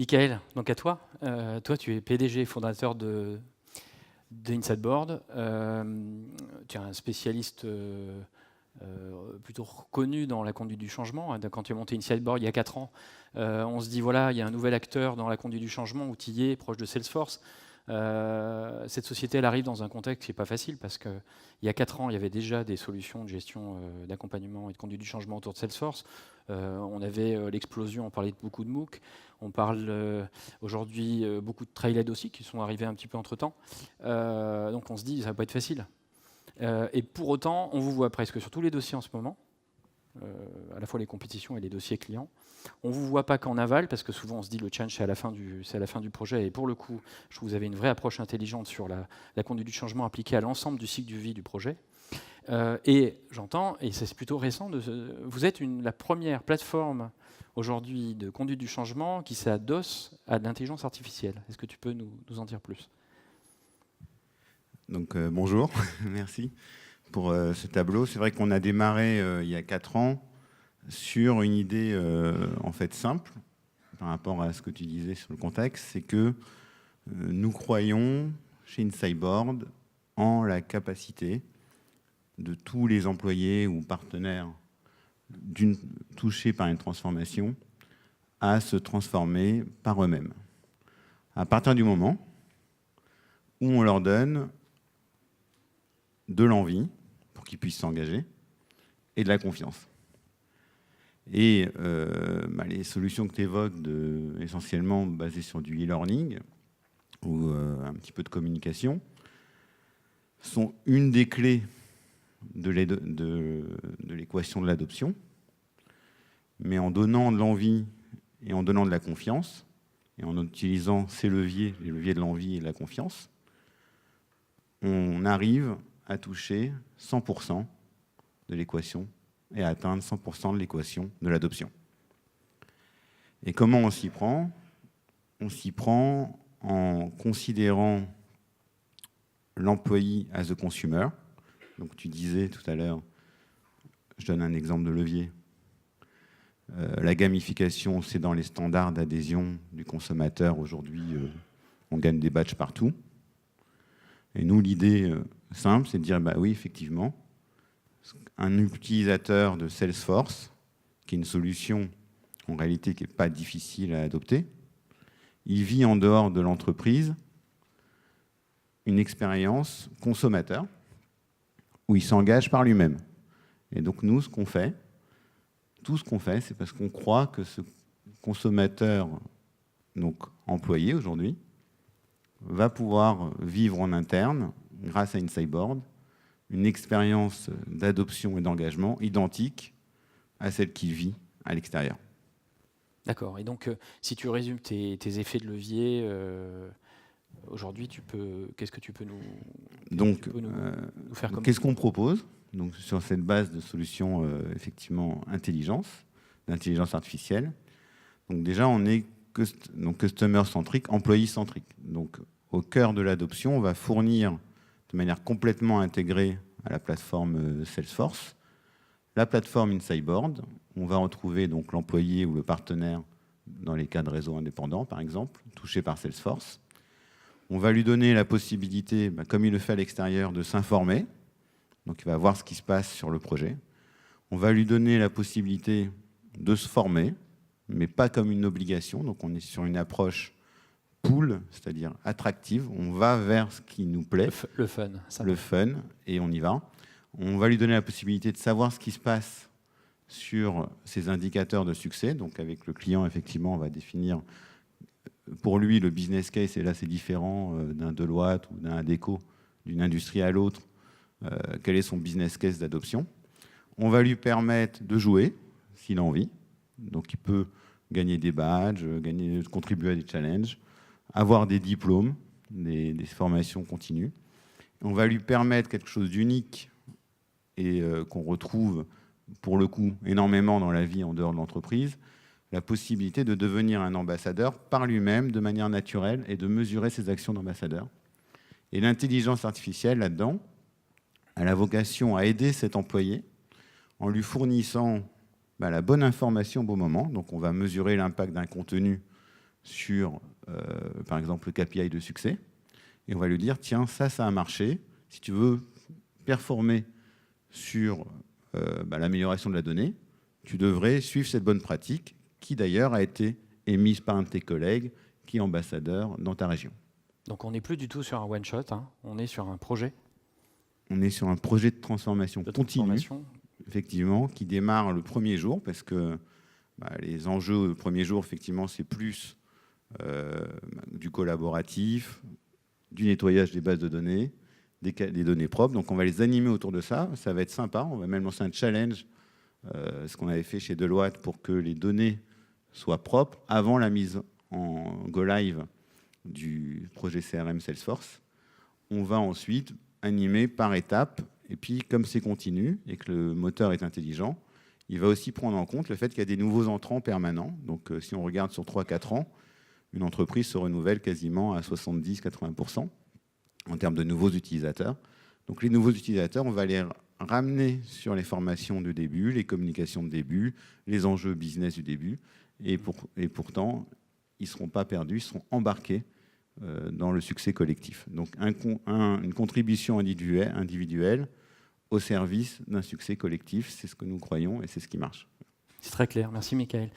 Michael, donc à toi. Toi, tu es PDG fondateur de Insideboard. Tu es un spécialiste plutôt reconnu dans la conduite du changement. Quand tu as monté Insideboard il y a 4 ans, on se dit voilà, il y a un nouvel acteur dans la conduite du changement, outillé, proche de Salesforce. Cette société, elle arrive dans un contexte qui n'est pas facile parce qu'il y a 4 ans, il y avait déjà des solutions de gestion d'accompagnement et de conduite du changement autour de Salesforce. On avait l'explosion, on parlait beaucoup de MOOC, on parle aujourd'hui beaucoup de Trailhead aussi qui sont arrivés un petit peu entre-temps. Donc on se dit, ça ne va pas être facile. Et pour autant, on vous voit presque sur tous les dossiers en ce moment, à la fois les compétitions et les dossiers clients. On ne vous voit pas qu'en aval, parce que souvent on se dit le challenge c'est à la fin du projet, et pour le coup, je trouve que vous avez une vraie approche intelligente sur la conduite du changement appliquée à l'ensemble du cycle de vie du projet. Et j'entends, et c'est plutôt récent, vous êtes la première plateforme aujourd'hui de conduite du changement qui s'adosse à de l'intelligence artificielle. Est-ce que tu peux nous en dire plus ? Donc bonjour, merci pour ce tableau. C'est vrai qu'on a démarré il y a 4 ans sur une idée en fait simple par rapport à ce que tu disais sur le contexte, c'est que nous croyons chez Insideboard en la capacité de tous les employés ou partenaires touchés par une transformation à se transformer par eux-mêmes. À partir du moment où on leur donne de l'envie pour qu'ils puissent s'engager et de la confiance. Et les solutions que tu évoques, essentiellement basées sur du e-learning ou un petit peu de communication, sont une des clés de l'équation de l'adoption. Mais en donnant de l'envie et en donnant de la confiance, et en utilisant ces leviers, les leviers de l'envie et de la confiance, on arrive à toucher 100% de l'équation et à atteindre 100% de l'équation de l'adoption. Et comment on s'y prend ? On s'y prend en considérant l'employee as a consumer. Donc tu disais tout à l'heure, je donne un exemple de levier. La gamification, c'est dans les standards d'adhésion du consommateur. Aujourd'hui, on gagne des badges partout. Et nous, l'idée simple, c'est de dire, bah oui, effectivement, un utilisateur de Salesforce, qui est une solution en réalité qui n'est pas difficile à adopter, il vit en dehors de l'entreprise une expérience consommateur où il s'engage par lui-même. Et donc nous, tout ce qu'on fait, c'est parce qu'on croit que ce consommateur, donc employé aujourd'hui, va pouvoir vivre en interne, grâce à Insideboard, une expérience d'adoption et d'engagement identique à celle qu'il vit à l'extérieur. D'accord. Et donc, si tu résumes tes effets de levier, aujourd'hui, qu'est-ce que tu peux nous faire comme... Qu'est-ce qu'on propose ? Donc, sur cette base de solutions, effectivement, d'intelligence artificielle. Donc déjà, on est customer-centrique, employee-centrique. Donc, au cœur de l'adoption, on va fournir de manière complètement intégrée à la plateforme Salesforce, la plateforme Insideboard. On va retrouver donc l'employé ou le partenaire dans les cas de réseaux indépendants, par exemple, touché par Salesforce. On va lui donner la possibilité, comme il le fait à l'extérieur, de s'informer. Donc, il va voir ce qui se passe sur le projet. On va lui donner la possibilité de se former, mais pas comme une obligation. Donc, on est sur une approche pool, c'est-à-dire attractive. On va vers ce qui nous plaît. Le fun. Le fun, et on y va. On va lui donner la possibilité de savoir ce qui se passe sur ces indicateurs de succès. Donc, avec le client, effectivement, on va définir pour lui le business case, et là, c'est différent d'un Deloitte ou d'un Adecco, d'une industrie à l'autre. Quel est son business case d'adoption. On va lui permettre de jouer, s'il a envie. Donc, il peut gagner des badges, contribuer à des challenges, avoir des diplômes, des formations continues. On va lui permettre quelque chose d'unique et qu'on retrouve, pour le coup, énormément dans la vie en dehors de l'entreprise, la possibilité de devenir un ambassadeur par lui-même, de manière naturelle, et de mesurer ses actions d'ambassadeur. Et l'intelligence artificielle, là-dedans, elle a vocation à aider cet employé en lui fournissant la bonne information au bon moment. Donc, on va mesurer l'impact d'un contenu sur, par exemple, le KPI de succès. Et on va lui dire, tiens, ça a marché. Si tu veux performer sur l'amélioration de la donnée, tu devrais suivre cette bonne pratique qui, d'ailleurs, a été émise par un de tes collègues qui est ambassadeur dans ta région. Donc, on n'est plus du tout sur un one-shot, hein. On est sur un projet. On est sur un projet de transformation continue, effectivement, qui démarre le premier jour, parce que les enjeux le premier jour, effectivement, c'est plus du collaboratif, du nettoyage des bases de données, des données propres. Donc, on va les animer autour de ça. Ça va être sympa. On va même lancer un challenge, ce qu'on avait fait chez Deloitte, pour que les données soient propres avant la mise en go live du projet CRM Salesforce. On va ensuite animer par étapes. Et puis, comme c'est continu et que le moteur est intelligent, il va aussi prendre en compte le fait qu'il y a des nouveaux entrants permanents. Donc, si on regarde sur 3-4 ans, une entreprise se renouvelle quasiment à 70-80% en termes de nouveaux utilisateurs. Donc, les nouveaux utilisateurs, on va les ramener sur les formations de début, les communications de début, les enjeux business du début. Et pourtant, ils ne seront pas perdus, ils seront embarqués dans le succès collectif. Donc, une contribution individuelle au service d'un succès collectif, c'est ce que nous croyons et c'est ce qui marche. C'est très clair. Merci, Michael.